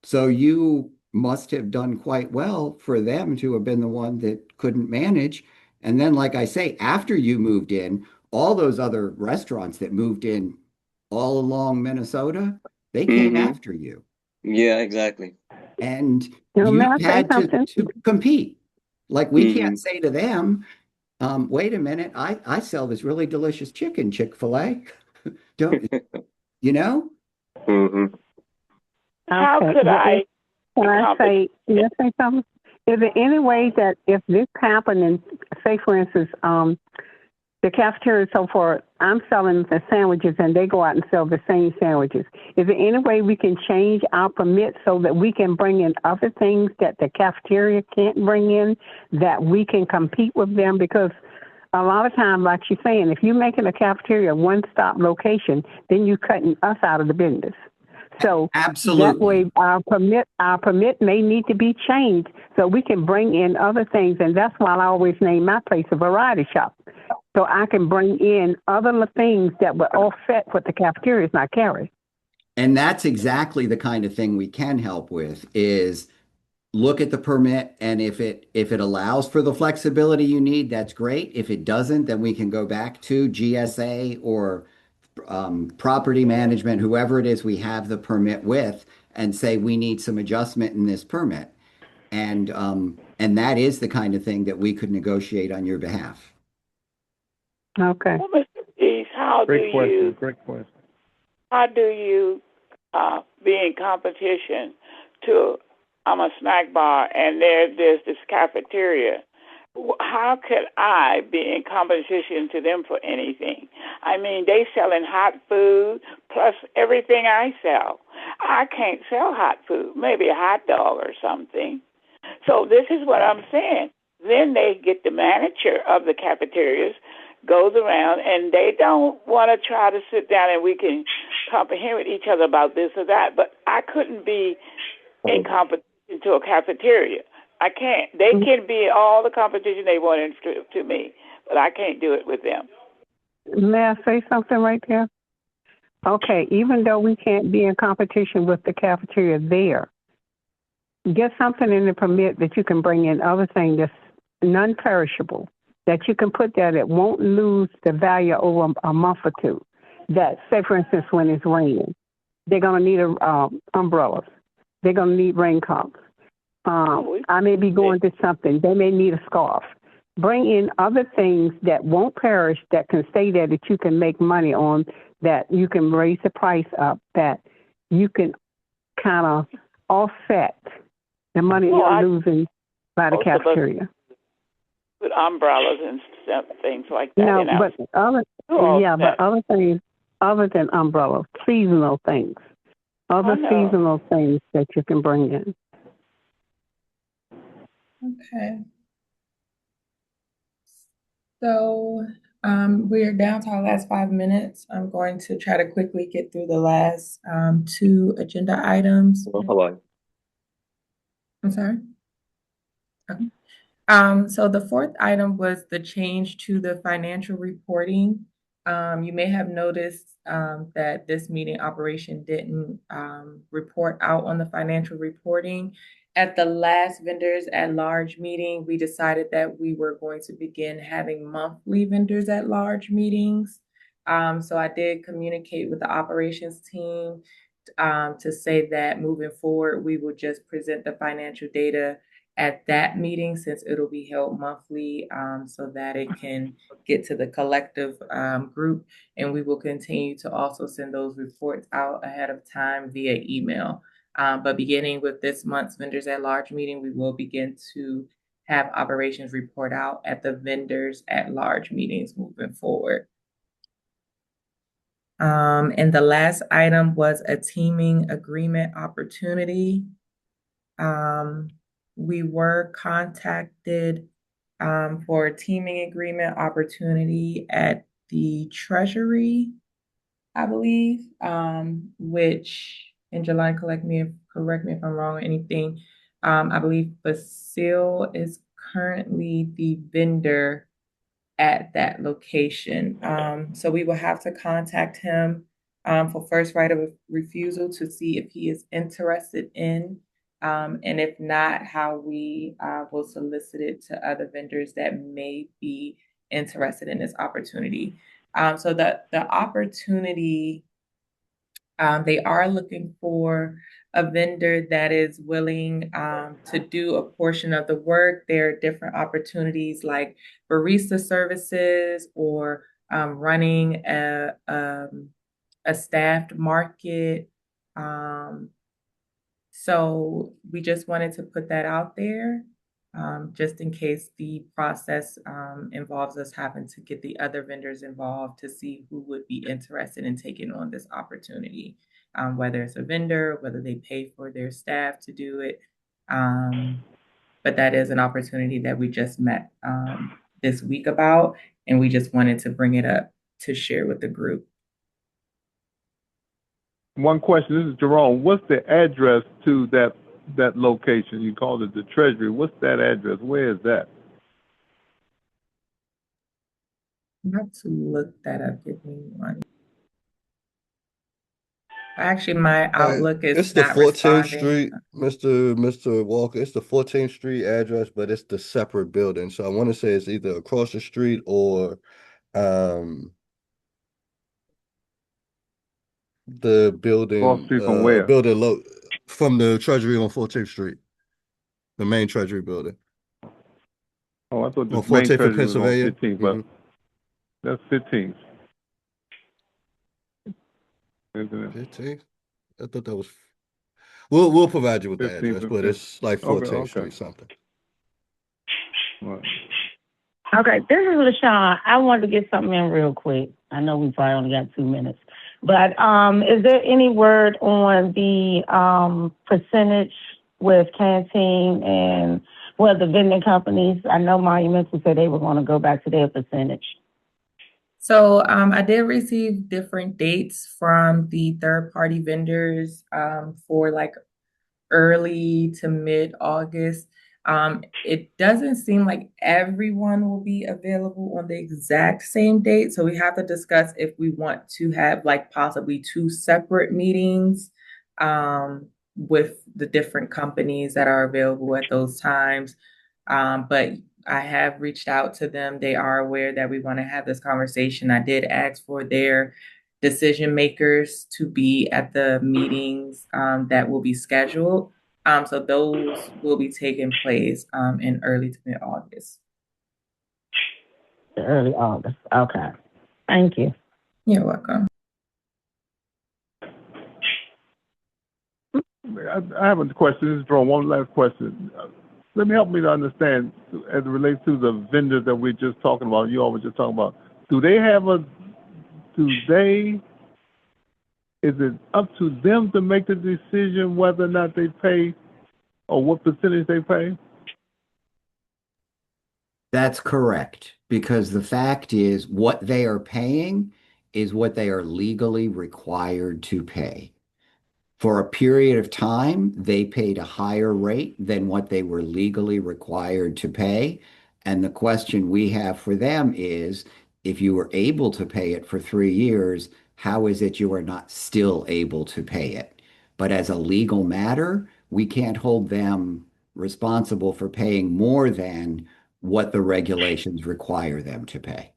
So you must have done quite well for them to have been the one that couldn't manage. And then, like I say, after you moved in, all those other restaurants that moved in all along Minnesota, they came Mm-hmm. after you. Yeah, exactly. And May you I say had something? to compete. Like we Mm-hmm. can't say to them, wait a minute, I sell this really delicious chicken, Chick-fil-A. Don't you know? Mm-hmm. how Okay. could I Can I accomplish? can I say something? Is there any way that if this happened and say for instance, the cafeteria so far, I'm selling the sandwiches and they go out and sell the same sandwiches. Is there any way we can change our permit so that we can bring in other things that the cafeteria can't bring in, that we can compete with them? Because a lot of times, like she's saying, if you're making a cafeteria a one-stop location, then you're cutting us out of the business. So that Absolutely. way, our permit may need to be changed so we can bring in other things, and that's why I always name my place a variety shop, so I can bring in other things that will offset what the cafeteria is not carrying. And that's exactly the kind of thing we can help with is look at the permit, and if it allows for the flexibility you need, that's great. If it doesn't, then we can go back to GSA or property management, whoever it is we have the permit with, and say we need some adjustment in this permit. And that is the kind of thing that we could negotiate on your behalf. Okay. Well, Mr. Dees, Great question. Great question. how do you be in competition to I'm a snack bar and there's this cafeteria? How could I be in competition to them for anything? I mean, they selling hot food plus everything I sell. I can't sell hot food, maybe a hot dog or something. So this is what I'm saying. Then they get the manager of the cafeterias, goes around, and they don't want to try to sit down and we can comprehend with each other about this or that. But I couldn't be in competition to a cafeteria. I can't. They can be all the competition they want to me, but I can't do it with them. May I say something right there? Okay, even though we can't be in competition with the cafeteria there, get something in the permit that you can bring in other things that's non-perishable, that you can put there that won't lose the value over a month or two. That, say for instance, when it's raining, they're going to need umbrellas. They're going to need raincoats. I may be going to something. They may need a scarf. Bring in other things that won't perish, that can stay there, that you can make money on, that you can raise the price up, that you can kind of offset the money you're losing by the cafeteria. With umbrellas and things like that. No, but other things other than umbrellas, seasonal things, other seasonal things that you can bring in. Okay. So we're down to our last 5 minutes. I'm going to try to quickly get through the last 2 agenda items. Hello. I'm sorry. Okay. So the fourth item was the change to the financial reporting. You may have noticed that this meeting operation didn't report out on the financial reporting. At the last vendors at large meeting, we decided that we were going to begin having monthly vendors at large meetings. So I did communicate with the operations team to say that moving forward, we will just present the financial data at that meeting, since it'll be held monthly, so that it can get to the collective group. And we will continue to also send those reports out ahead of time via email. But beginning with this month's vendors at large meeting, we will begin to have operations report out at the vendors at large meetings moving forward. And the last item was a teaming agreement opportunity. We were contacted for a teaming agreement opportunity at the Treasury, I believe, which, and July, correct me if I'm wrong or anything. I believe Basil is currently the vendor at that location. So we will have to contact him for first right of refusal to see if he is interested in, and if not, how we will solicit it to other vendors that may be interested in this opportunity. So the opportunity, they are looking for a vendor that is willing to do a portion of the work. There are different opportunities like barista services or running a staffed market. So we just wanted to put that out there, just in case the process involves us having to get the other vendors involved to see who would be interested in taking on this opportunity, whether it's a vendor, whether they pay for their staff to do it. But that is an opportunity that we just met this week about, and we just wanted to bring it up to share with the group. One question, this is Jerome. What's the address to that location? You called it the Treasury. What's that address? Where is that? I have to look that up. Give me one. Actually, my Outlook is It's the not 14th responding. Street, Mr. Walker. It's the 14th Street address, but it's the separate building. So I want to say it's either across the street or the building Cross street from where? from the Treasury on 14th Street, the main Treasury building. Oh, I thought the On main 14th and Treasury was on Pennsylvania. 15th, but that's 15th. Isn't it? 15th? I thought that was. We'll provide you with the 15th address, and but it's like 14th Okay. Street something. Right. Okay, this is LaShawn. I wanted to get something in real quick. I know we probably only got 2 minutes, but is there any word on the percentage with Canteen and the vending companies? I know Monumental said they were going to go back to their percentage. So I did receive different dates from the third-party vendors for like early to mid-August. It doesn't seem like everyone will be available on the exact same date. So we have to discuss if we want to have like possibly 2 separate meetings with the different companies that are available at those times. But I have reached out to them. They are aware that we want to have this conversation. I did ask for their decision makers to be at the meetings that will be scheduled. So those will be taking place in early to mid-August. Early August. Okay. Thank you. You're welcome. I have a question. This is Jerome. One last question. Let me help me to understand as it relates to the vendors that we're just talking about. You all were just talking about. Is it up to them to make the decision whether or not they pay or what percentage they pay? That's correct, because the fact is what they are paying is what they are legally required to pay. For a period of time, they paid a higher rate than what they were legally required to pay. And the question we have for them is, if you were able to pay it for 3 years, how is it you are not still able to pay it? But as a legal matter, we can't hold them responsible for paying more than what the regulations require them to pay.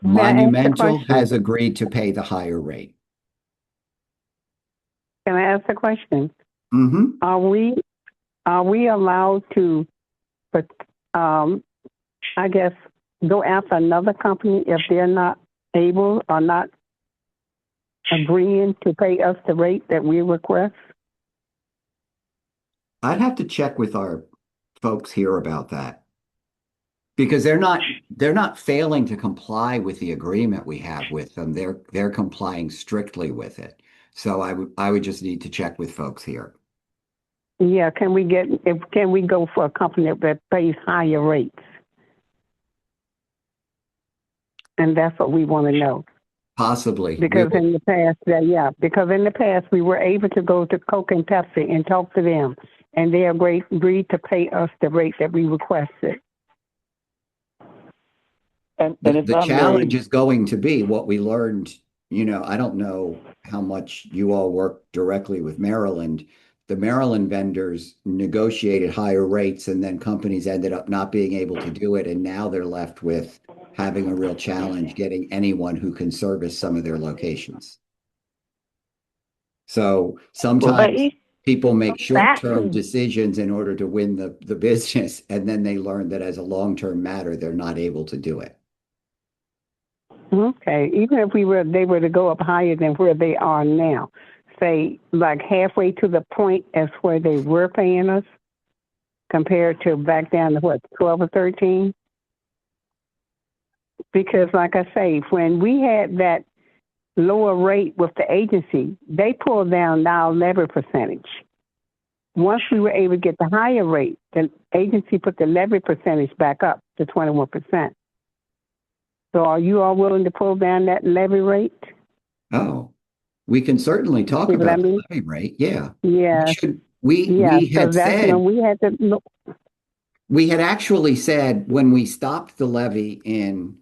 May I ask a Monumental question? has agreed to pay the higher rate. Can I ask a question? Mm-hmm. Are we allowed to, but I guess, go after another company if they're not able or not agreeing to pay us the rate that we request? I'd have to check with our folks here about that because they're not failing to comply with the agreement we have with them. They're complying strictly with it. So I would just need to check with folks here. Yeah, can we go for a company that pays higher rates? And that's what we want to know. Possibly. Because in the past we were able to go to Coke and Pepsi and talk to them, and they agreed to pay us the rate that we requested. And The if I challenge may, is going to be what we learned. I don't know how much you all work directly with Maryland. The Maryland vendors negotiated higher rates, and then companies ended up not being able to do it. And now they're left with having a real challenge getting anyone who can service some of their locations. So sometimes people make short-term decisions in order to win the business, and then they learn that as a long-term matter, they're not able to do it. Okay, even if they were to go up higher than where they are now, say like halfway to the point as where they were paying us, compared to back down to what, 12 or 13? Because like I say, when we had that lower rate with the agency, they pulled down our levy percentage. Once we were able to get the higher rate, the agency put the levy percentage back up to 21%. So are you all willing to pull down that levy rate? Oh, we can certainly talk See what I about the mean? levy rate. Yeah. Yeah. We So had that's said, when we had to look. we had actually said when we stopped the levy in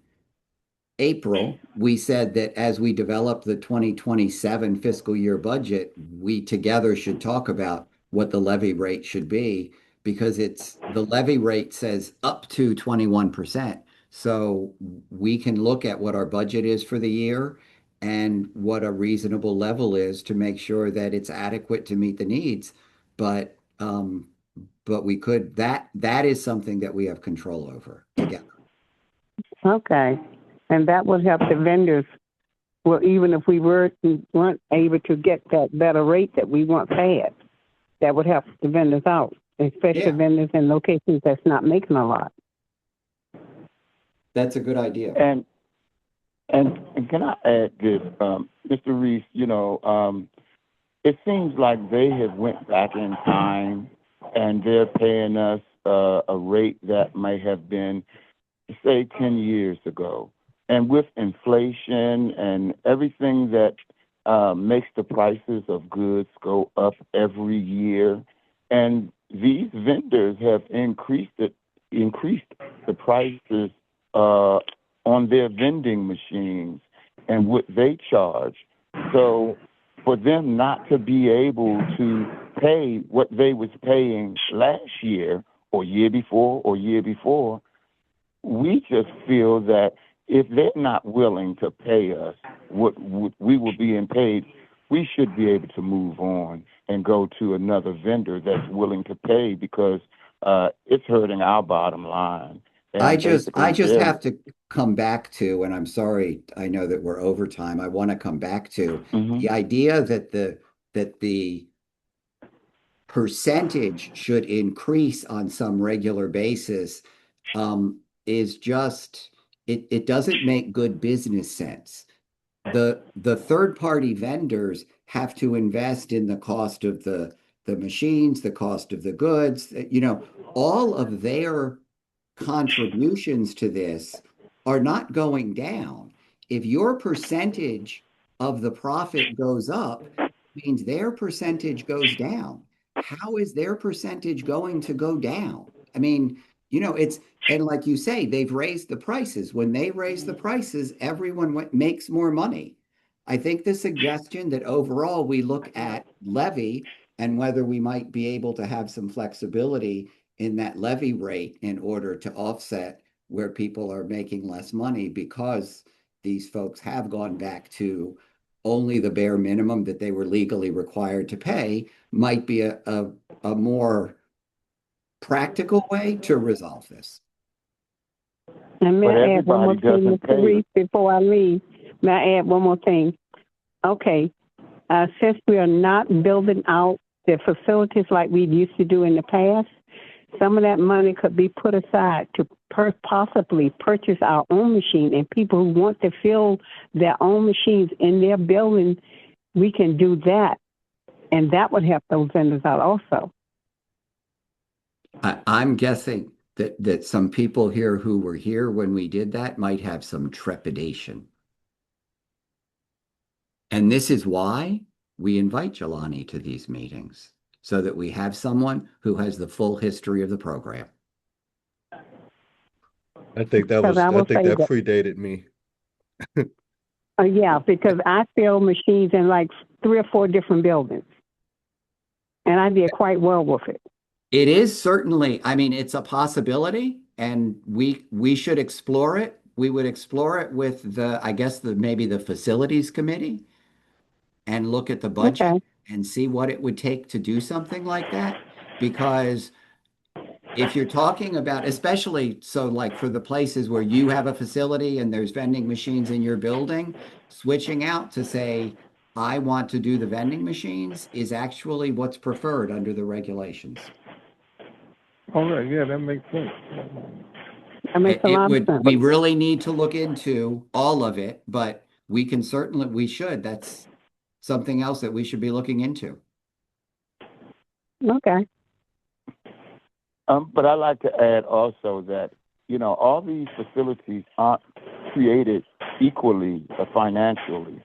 April, we said that as we develop the 2027 fiscal year budget, we together should talk about what the levy rate should be because the levy rate says up to 21%. So we can look at what our budget is for the year and what a reasonable level is to make sure that it's adequate to meet the needs. But we could, that is something that we have control over together. Okay. And that would help the vendors. Well, even if we weren't able to get that better rate that we once had, that would help the vendors out, especially vendors in locations that's not making a lot. That's a good idea. and can I add this, Mr. Reese? It seems like they have went back in time, and they're paying us a rate that may have been, say, 10 years ago. And with inflation and everything that makes the prices of goods go up every year, and these vendors have increased the prices on their vending machines and what they charge. So for them not to be able to pay what they was paying last year or year before, we just feel that if they're not willing to pay us what we were being paid we should be able to move on and go to another vendor that's willing to pay because it's hurting our bottom line. I And just basically, have to come back to, and I'm sorry, I know that we're over time. I want to come back to Mhm. the idea that the percentage should increase on some regular basis is just it doesn't make good business sense. The third party vendors have to invest in the cost of the machines, the cost of the goods, all of their contributions to this are not going down. If your percentage of the profit goes up, it means their percentage goes down. How is their percentage going to go down? I mean, it's, and like you say, they've raised the prices. When they raise the prices, everyone makes more money. I think the suggestion that overall we look at levy and whether we might be able to have some flexibility in that levy rate in order to offset where people are making less money because these folks have gone back to only the bare minimum that they were legally required to pay might be a more practical way to resolve this. And may But I add one more everybody thing, doesn't Mr. pay. Reese, before I leave? May I add one more thing? Okay, since we are not building out the facilities like we used to do in the past, some of that money could be put aside to possibly purchase our own machine. And people who want to fill their own machines in their building, we can do that. And that would help those vendors out also. I'm guessing that some people here who were here when we did that might have some trepidation. And this is why we invite Jelani to these meetings, so that we have someone who has the full history of the program. I think that Because I will say that, predated me. yeah, because I fill machines in like 3 or 4 different buildings. And I did quite well with it. It is certainly, I mean, it's a possibility, and we should explore it. We would explore it with I guess maybe the facilities committee and look at the budget Okay. and see what it would take to do something like that. Because if you're talking about, especially so like for the places where you have a facility and there's vending machines in your building, switching out to say, I want to do the vending machines is actually what's preferred under the regulations. All right, yeah, that makes sense. That makes a lot of sense. We really need to look into all of it, but we should. That's something else that we should be looking into. Okay. But I like to add also that, all these facilities aren't created equally financially,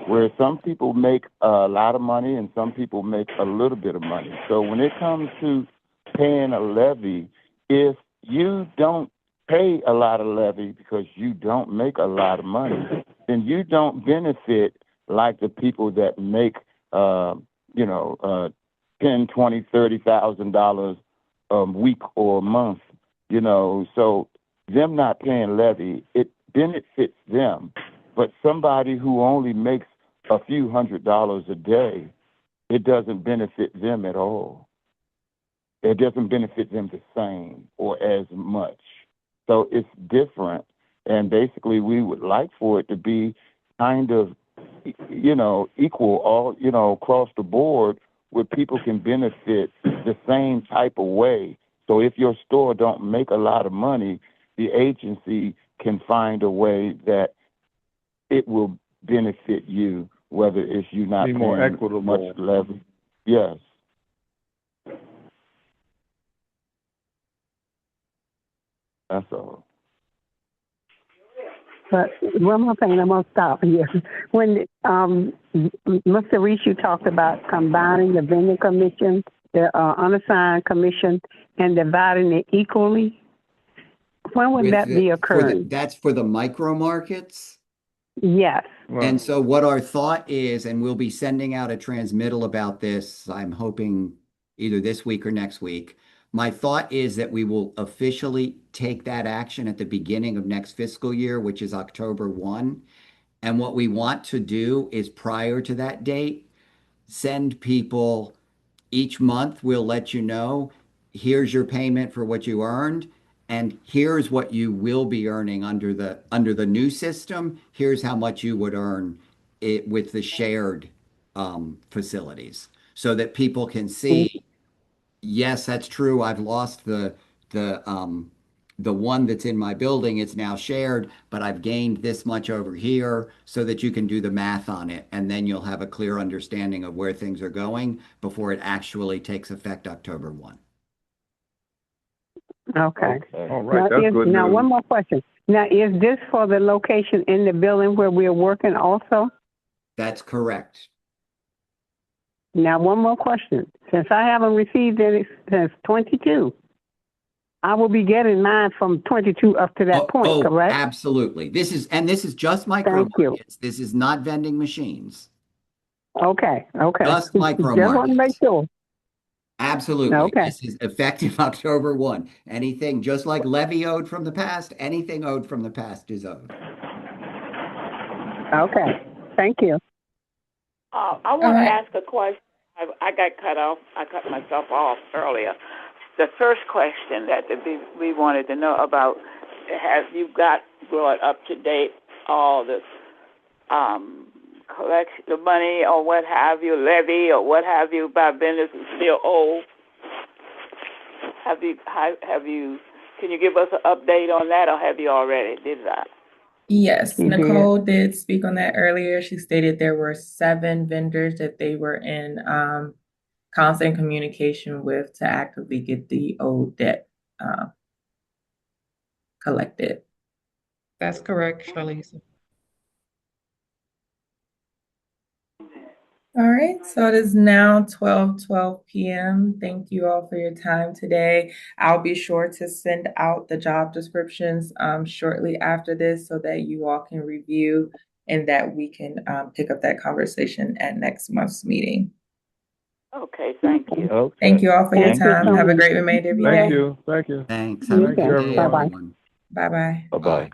where some people make a lot of money and some people make a little bit of money. So when it comes to paying a levy, if you don't pay a lot of levy because you don't make a lot of money, then you don't benefit like the people that make, $10, $20, $30,000 a week or a month. So them not paying levy, it benefits them. But somebody who only makes a few $100s a day, it doesn't benefit them at all. It doesn't benefit them the same or as much. So it's different. And basically, we would like for it to be kind of, equal all, across the board where people can benefit the same type of way. So if your store don't make a lot of money, the agency can find a way that it will benefit you, whether it's you not Be paying more equitable. much levy. Yes. That's all. But one more thing, I'm going to stop here. When Mr. Reese, you talked about combining the vending commission, the unassigned commission, and dividing it equally. When would that be occurring? That's for the micro markets. Yes. And so what our thought is, and we'll be sending out a transmittal about this, I'm hoping either this week or next week. My thought is that we will officially take that action at the beginning of next fiscal year, which is October 1. And what we want to do is prior to that date, send people each month. We'll let you know, here's your payment for what you earned, and here's what you will be earning under the new system. Here's how much you would earn it with the shared facilities, so that people can see, yes, that's true. I've lost the one that's in my building. It's now shared, but I've gained this much over here, so that you can do the math on it, and then you'll have a clear understanding of where things are going before it actually takes effect October 1. Okay. All right, that's good Now, news. one more question. Now, is this for the location in the building where we're working also? That's correct. Now, one more question. Since I haven't received any since 22, I will be getting mine from 22 up to that point, correct? Absolutely. This is just micro Thank you. markets. This is not vending machines. Okay. Just micro Just want to make markets. sure. Absolutely. Okay. This is effective October 1. Anything, just like levy owed from the past, anything owed from the past is owed. Okay. Thank you. I want to ask a question. I got cut off. I cut myself off earlier. The first question that we wanted to know about, have you got brought up to date all the collection, the money or what have you, levy or what have you by vendors who still owe? Have you? Can you give us an update on that, or have you already did that? Yes, You did. Nicole did speak on that earlier. She stated there were 7 vendors that they were in constant communication with to actively get the old debt collected. That's correct, Charlize. All right, so it is now 12:12 p.m. Thank you all for your time today. I'll be sure to send out the job descriptions shortly after this so that you all can review and that we can pick up that conversation at next month's meeting. Okay, thank you. Okay. Thank you all for your Thank you time. so Have a much. great remainder of your Thank day. you. Thank you. Thanks. You Have a too. good day, Bye-bye. everyone. Bye-bye. Bye-bye.